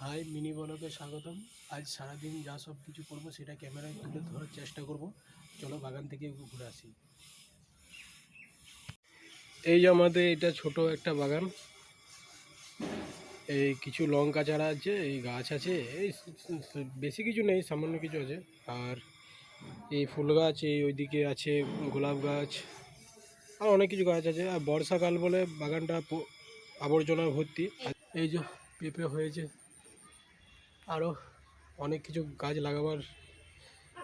High, mini ব্লগে স্বাগতম। আজ সারাদিন যা সব কিছু করবো সেটা ক্যামেরায় তুলে ধরার চেষ্টা করব। চলো বাগান থেকে ঘুরে আসি। এই যে আমাদের এটা ছোট একটা বাগান। এই কিছু লঙ্কা চারা আছে, এই গাছ আছে, এই বেশি কিছু নেই, সামান্য কিছু আছে। আর এই ফুল গাছ, এই ওইদিকে আছে গোলাপ গাছ, আর অনেক কিছু গাছ আছে। আর বর্ষাকাল বলে বাগানটা আবর্জনা ভর্তি। এই যে পেঁপে হয়েছে, আরও অনেক কিছু গাছ লাগাবার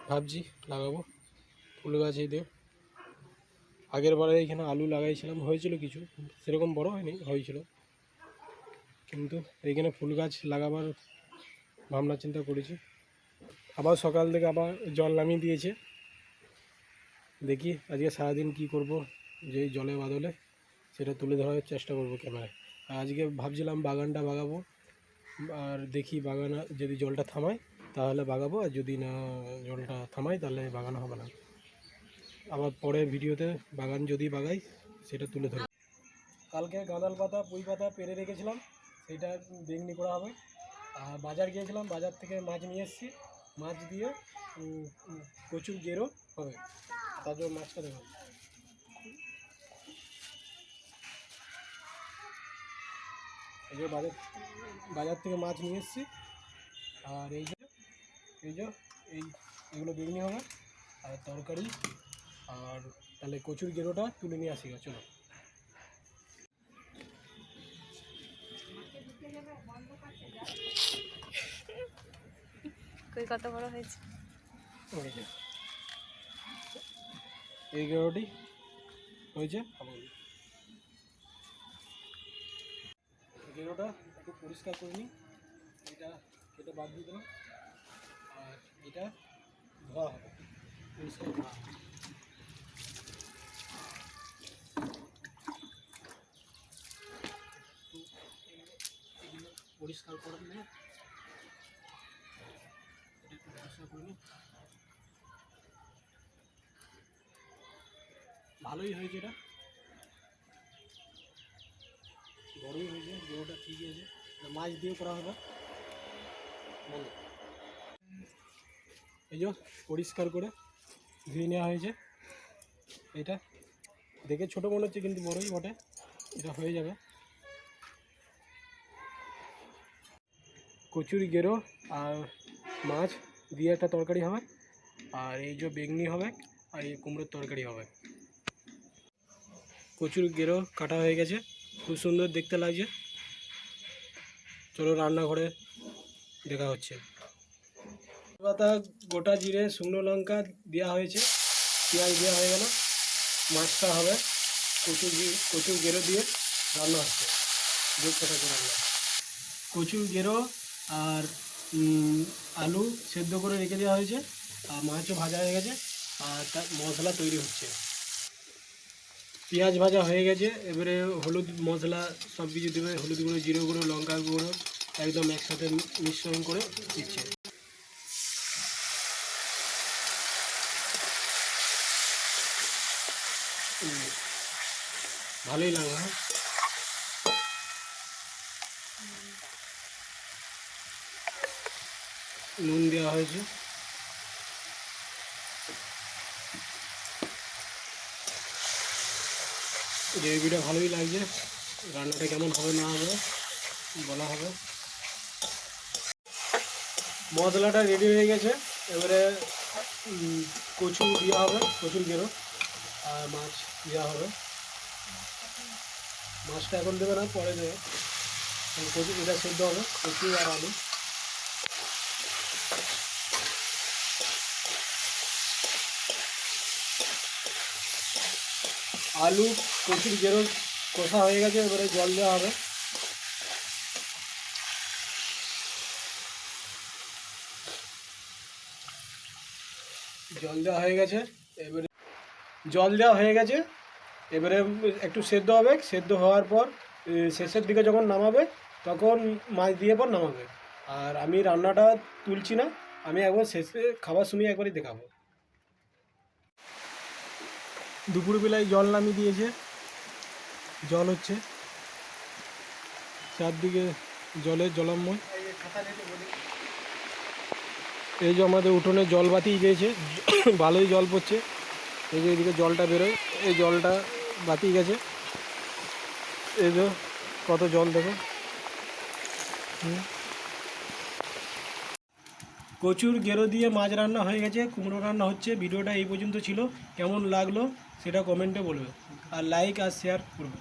ভাবছি, লাগাবো ফুল গাছ। এই দিয়ে আগের বারে এখানে আলু লাগাইছিলাম, হয়েছিল কিছু, সেরকম বড় হয়নি, হয়েছিল। কিন্তু এইখানে ফুল গাছ লাগাবার ভাবনা চিন্তা করেছি। আবার সকাল থেকে আবার জল নামিয়ে দিয়েছে। দেখি আজকে সারাদিন কি করব, যে জলে বাদলে সেটা তুলে ধরার চেষ্টা করব ক্যামেরায়। আর আজকে ভাবছিলাম বাগানটা বাগাবো, আর দেখি বাগান যদি জলটা থামায় তাহলে বাগাবো, আর যদি না জলটা থামায় তাহলে বাগানো হবে না। আবার পরে ভিডিওতে বাগান যদি বাগাই সেটা তুলে ধরব। কালকে গাঁদাল পাতা পুঁই পাতা পেরে রেখেছিলাম, সেইটা বেগনি করা হবে। আর বাজার গিয়েছিলাম, বাজার থেকে মাছ নিয়ে এসেছি। মাছ দিয়ে প্রচুর গেরো হবে, তার জন্য মাছটা দেবো। এই যে বাজার থেকে মাছ নিয়ে এসেছি। আর এই যে এগুলো বেগনি হবে আর তরকারি। আর তাহলে কচুর গেরোটা তুলে নিয়ে আসি, চলো। কত বড় হয়েছে এই গেরোটি হয়েছে। গেরোটা একটু পরিষ্কার করে নিই, এটা কেটে বাদ দিয়ে দিলাম। আর এটা ধোয়া হবে, পরিষ্কার ধোয়া হবে। এগুলো পরিষ্কার করে নিয়ে এটা একটু পরিষ্কার করে নিই। ভালোই হয়েছে, এটা বড়ই হয়েছে, গেরোটা ঠিকই আছে। মাছ দিয়ে করা হবে বলো। এই যে পরিষ্কার করে ধুয়ে নেওয়া হয়েছে। এটা দেখে ছোটো মনে হচ্ছে কিন্তু বড়ই বটে, এটা হয়ে যাবে। কচুরি গেরো আর মাছ দিয়ে একটা তরকারি হবে। আর এই যে বেগনি হবে, আর এই কুমড়োর তরকারি হবে। কচুর গেরো কাটা হয়ে গেছে, খুব সুন্দর দেখতে লাগছে। চলো রান্নাঘরে দেখা হচ্ছে। পাতা, গোটা জিরে, শুকনো লঙ্কা দেওয়া হয়েছে, পেঁয়াজ দেওয়া হয়ে গেল। মাছটা হবে কচুর গেরো দিয়ে রান্না হচ্ছে। দেখতে থাকো রান্না। কচুর গেরো আর আলু সেদ্ধ করে রেখে দেওয়া হয়েছে, আর মাছও ভাজা হয়ে গেছে। আর তার মশলা তৈরি হচ্ছে। পেঁয়াজ ভাজা হয়ে গেছে, এবারে হলুদ মশলা সব কিছু দেবে, হলুদ গুঁড়ো, জিরে গুঁড়ো, লঙ্কা গুঁড়ো একদম একসাথে মিশ্রণ করে দিচ্ছে। ভালোই লাগবে। হ্যাঁ, নুন দেওয়া হয়েছে। গ্রেভিটা ভালোই লাগছে, রান্নাটা কেমন হবে না হবে বলা হবে। মশলাটা রেডি হয়ে গেছে, এবারে কচু দেওয়া হবে, কচুর গেরো আর মাছ দেওয়া হবে। মাছটা এখন দেবে না, পরে দেবে। কচু এটা সেদ্ধ হবে, কচু আর আলু। আলু কচুর গেরো কষা হয়ে গেছে, এবারে জল দেওয়া হবে। জল দেওয়া হয়ে গেছে, এবারে এবারে একটু সেদ্ধ হবে। সেদ্ধ হওয়ার পর শেষের দিকে যখন নামাবে তখন মাছ দিয়ে পর নামাবে। আর আমি রান্নাটা তুলছি না, আমি একবার শেষে খাবার সময় একবারই দেখাবো। দুপুরবেলায় জল নামিয়ে দিয়েছে, জল হচ্ছে চারদিকে, জলের জলাময়। এই যে আমাদের উঠোনে জল বাতিয়ে গিয়েছে, ভালোই জল পড়ছে। এই যে এদিকে জলটা বেরোয়, এই জলটা বাতিয়ে গেছে। এই যে কত জল দেখো। কচুর গেরো দিয়ে মাছ রান্না হয়ে গেছে, কুমড়ো রান্না হচ্ছে। ভিডিওটা এই পর্যন্ত ছিল, কেমন লাগলো সেটা কমেন্টে বলবে, আর লাইক আর শেয়ার করবে।